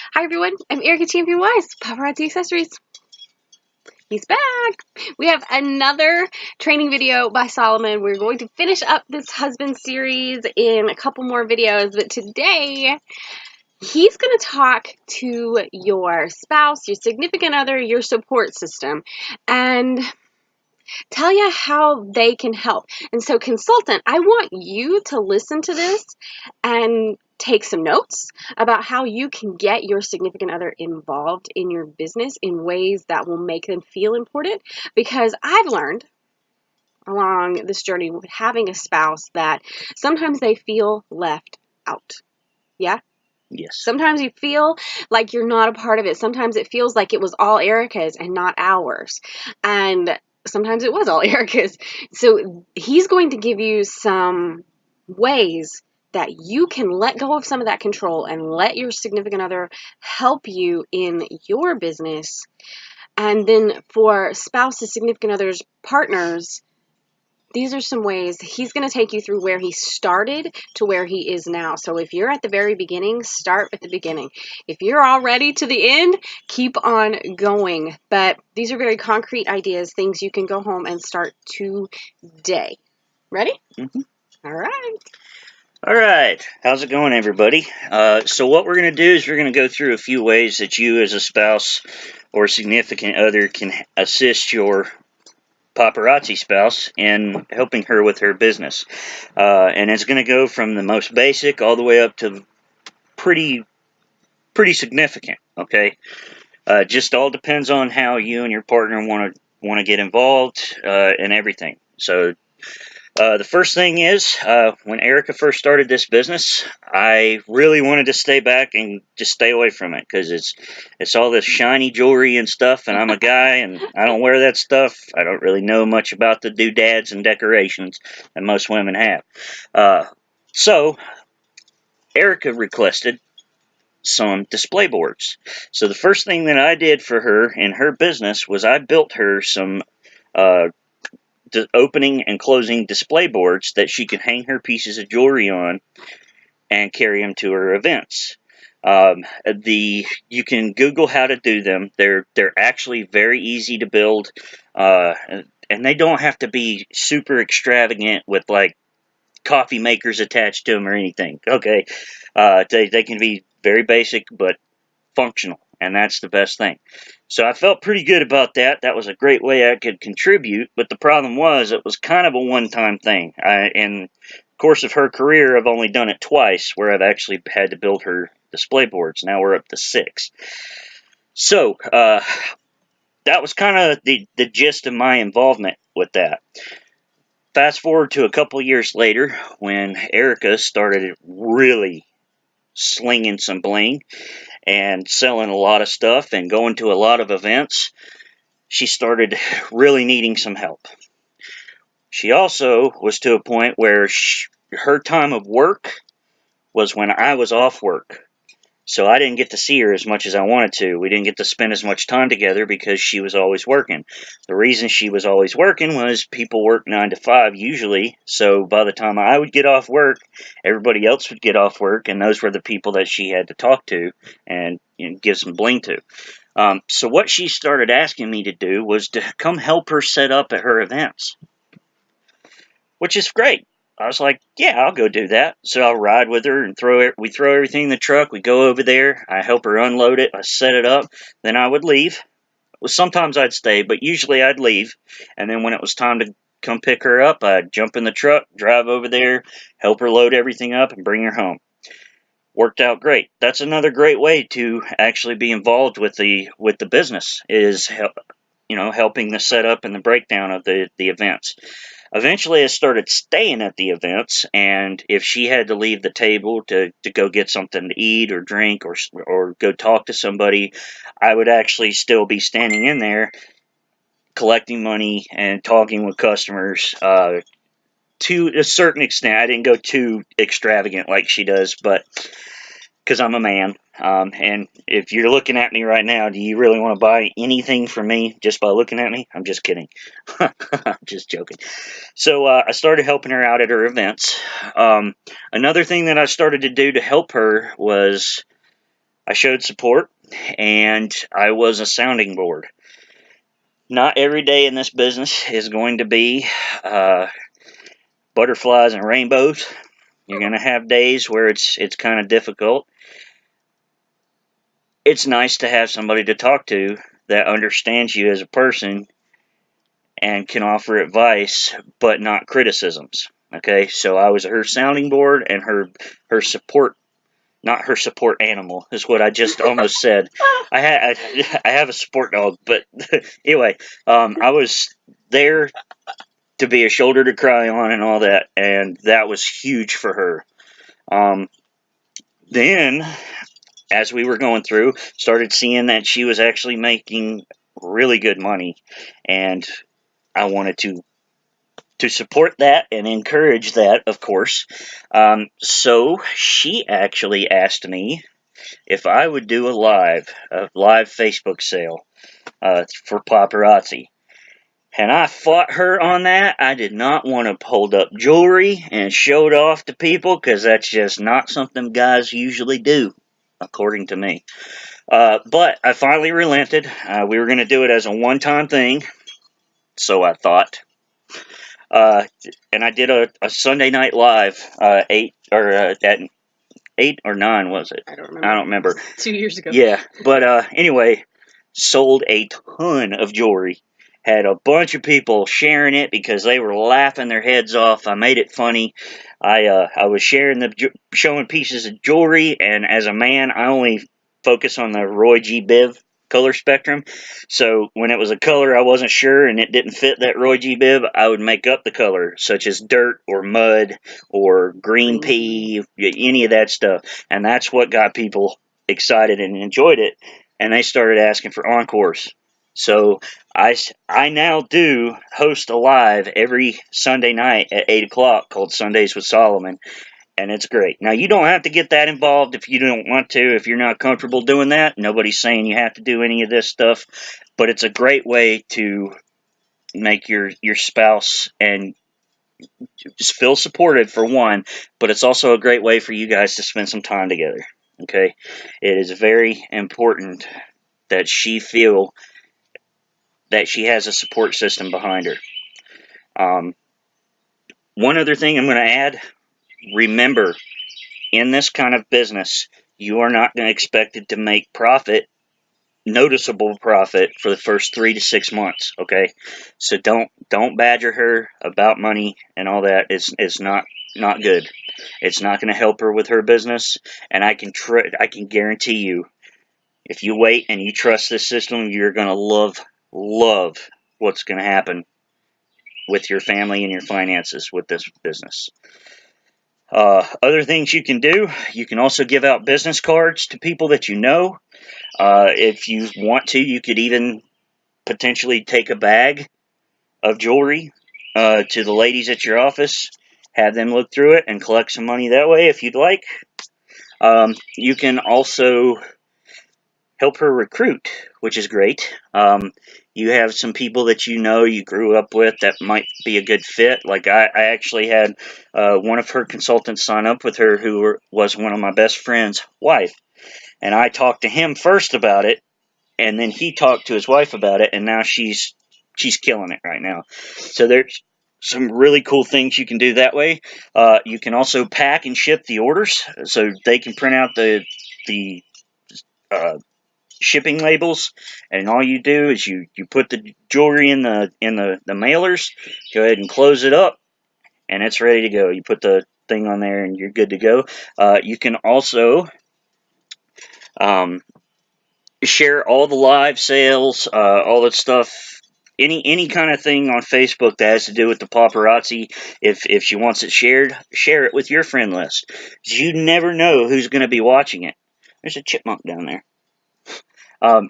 Hi everyone, I'm Ericka Champion Wise, Paparazzi Accessories. He's back. We have another training video by Solomon. We're going to finish up this husband series in a couple more videos, but today he's going to talk to your spouse, your significant other, your support system, and tell you how they can help. And so, consultant, I want you to listen to this and take some notes about how you can get your significant other involved in your business in ways that will make them feel important, because I've learned along this journey with having a spouse that sometimes they feel left out. Yeah? Yes. Sometimes you feel like you're not a part of it. Sometimes it feels like it was all Ericka's and not ours. And sometimes it was all Ericka's. So he's going to give you some ways that you can let go of some of that control and let your significant other help you in your business. And then for spouses, significant others, partners, these are some ways he's going to take you through where he started to where he is now. So if you're at the very beginning, start at the beginning. If you're already to the end, keep on going. But these are very concrete ideas, things you can go home and start today. Ready? Mm-hmm. All right. All right. How's it going, everybody? So what we're going to do is we're going to go through a few ways that you as a spouse or significant other can assist your paparazzi spouse in helping her with her business. And it's going to go from the most basic all the way up to pretty significant, okay? Just all depends on how you and your partner want to get involved and everything. So the first thing is, when Ericka first started this business, I really wanted to stay back and just stay away from it because it's all this shiny jewelry and stuff, and I'm a guy and I don't wear that stuff. I don't really know much about the doodads and decorations that most women have. So Ericka requested some display boards. So the first thing that I did for her in her business was I built her some opening and closing display boards that she could hang her pieces of jewelry on and carry them to her events. You can Google how to do them. They're actually very easy to build, and they don't have to be super extravagant with like coffee makers attached to them or anything. Okay, they can be very basic but functional, and that's the best thing. So I felt pretty good about that. That was a great way I could contribute, but the problem was it was kind of a one-time thing. In the course of her career, I've only done it twice where I've actually had to build her display boards. Now we're up to 6. So that was kind of the gist of my involvement with that. Fast forward to a couple years later when Ericka started really slinging some bling and selling a lot of stuff and going to a lot of events, she started really needing some help. She also was to a point where her time of work was when I was off work. So I didn't get to see her as much as I wanted to. We didn't get to spend as much time together because she was always working. The reason she was always working was people work 9 to 5 usually. So by the time I would get off work, everybody else would get off work, and those were the people that she had to talk to and give some bling to. So what she started asking me to do was to come help her set up at her events, which is great. I was like, yeah, I'll go do that. So I'll ride with her and we throw everything in the truck. We go over there. I help her unload it. I set it up. Then I would leave. Well, sometimes I'd stay, but usually I'd leave. And then when it was time to come pick her up, I'd jump in the truck, drive over there, help her load everything up, and bring her home. Worked out great. That's another great way to actually be involved with the business is helping the setup and the breakdown of the events. Eventually, I started staying at the events, and if she had to leave the table to go get something to eat or drink or go talk to somebody, I would actually still be standing in there collecting money and talking with customers. To a certain extent, I didn't go too extravagant like she does, but because I'm a man. And if you're looking at me right now, do you really want to buy anything from me just by looking at me? I'm just kidding. I'm just joking. So I started helping her out at her events. Another thing that I started to do to help her was I showed support, and I was a sounding board. Not every day in this business is going to be butterflies and rainbows. You're going to have days where it's kind of difficult. It's nice to have somebody to talk to that understands you as a person and can offer advice, but not criticisms. Okay, so I was her sounding board and her support, not her support animal, is what I just almost said. I have a support dog, but anyway, I was there to be a shoulder to cry on and all that, and that was huge for her. Then, as we were going through, started seeing that she was actually making really good money, and I wanted to support that and encourage that, of course. So she actually asked me if I would do a live Facebook sale for Paparazzi. And I fought her on that. I did not want to hold up jewelry and show it off to people because that's just not something guys usually do, according to me. But I finally relented. We were going to do it as a one-time thing, so I thought. And I did a Sunday night live, at 8 or 9, was it? I don't remember. I don't remember. 2 years ago. Yeah, but anyway, sold a ton of jewelry. Had a bunch of people sharing it because they were laughing their heads off. I made it funny. I was showing pieces of jewelry, and as a man, I only focus on the Roy G. Biv color spectrum. So when it was a color I wasn't sure and it didn't fit that Roy G. Biv, I would make up the color, such as dirt or mud or green pea, any of that stuff. And that's what got people excited and enjoyed it. And they started asking for encores. So I now do host a live every Sunday night at 8 o'clock called Sundays with Solomon. And it's great. Now, you don't have to get that involved if you don't want to, if you're not comfortable doing that. Nobody's saying you have to do any of this stuff. But it's a great way to make your spouse and just feel supported, for one. But it's also a great way for you guys to spend some time together. Okay? It is very important that she feel that she has a support system behind her. One other thing I'm going to add, remember, in this kind of business, you are not going to expect it to make profit, noticeable profit, for the first 3 to 6 months. Okay, so don't badger her about money and all that. It's not good. It's not going to help her with her business, and I can guarantee you, if you wait and you trust this system, you're going to love what's going to happen with your family and your finances with this business. Other things you can do, you can also give out business cards to people that you know. If you want to, you could even potentially take a bag of jewelry to the ladies at your office, have them look through it, and collect some money that way if you'd like. You can also help her recruit, which is great. You have some people that you know you grew up with that might be a good fit. Like I actually had one of her consultants sign up with her who was one of my best friend's wife. And I talked to him first about it, and then he talked to his wife about it, and now she's killing it right now. So there's some really cool things you can do that way. You can also pack and ship the orders, so they can print out the shipping labels, and all you do is you put the jewelry in the mailers, go ahead and close it up, and it's ready to go. You put the thing on there and you're good to go. You can also share all the live sales, all that stuff, any kind of thing on Facebook that has to do with the paparazzi. If she wants it shared, share it with your friend list. You never know who's going to be watching it. There's a chipmunk down there.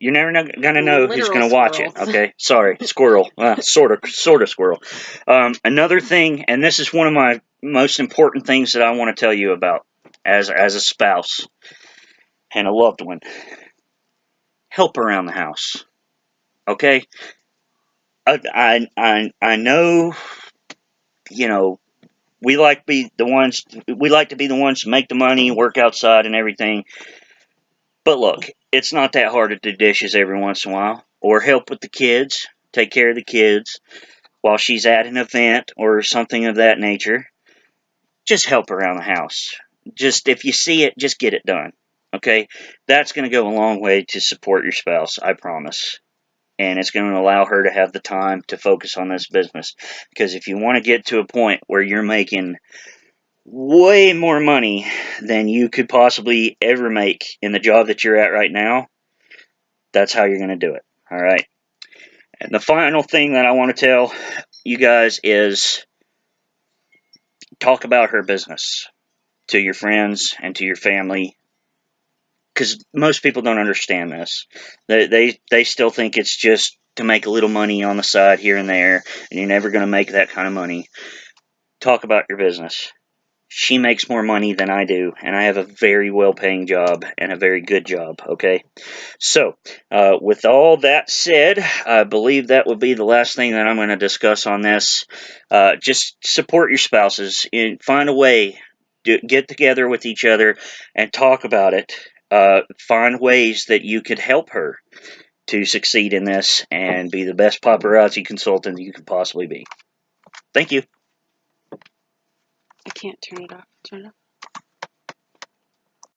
You're never going to know who's going to watch it. Okay, sorry, squirrel, sort of squirrel. Another thing, and this is one of my most important things that I want to tell you about as a spouse and a loved one. Help around the house. Okay, I know, you know, we like to be the ones to make the money, work outside and everything. But look, it's not that hard to do dishes every once in a while, or help with the kids, take care of the kids while she's at an event or something of that nature. Just help around the house. Just if you see it, just get it done. Okay? That's going to go a long way to support your spouse, I promise. And it's going to allow her to have the time to focus on this business. Because if you want to get to a point where you're making way more money than you could possibly ever make in the job that you're at right now, that's how you're going to do it. All right. And the final thing that I want to tell you guys is talk about her business to your friends and to your family, because most people don't understand this. They still think it's just to make a little money on the side here and there, and you're never going to make that kind of money. Talk about your business. She makes more money than I do, and I have a very well-paying job and a very good job, okay? So, with all that said, I believe that would be the last thing that I'm going to discuss on this. Just support your spouses. Find a way. Get together with each other and talk about it. Find ways that you could help her to succeed in this and be the best paparazzi consultant you could possibly be. Thank you. I can't turn it off. Turn it off.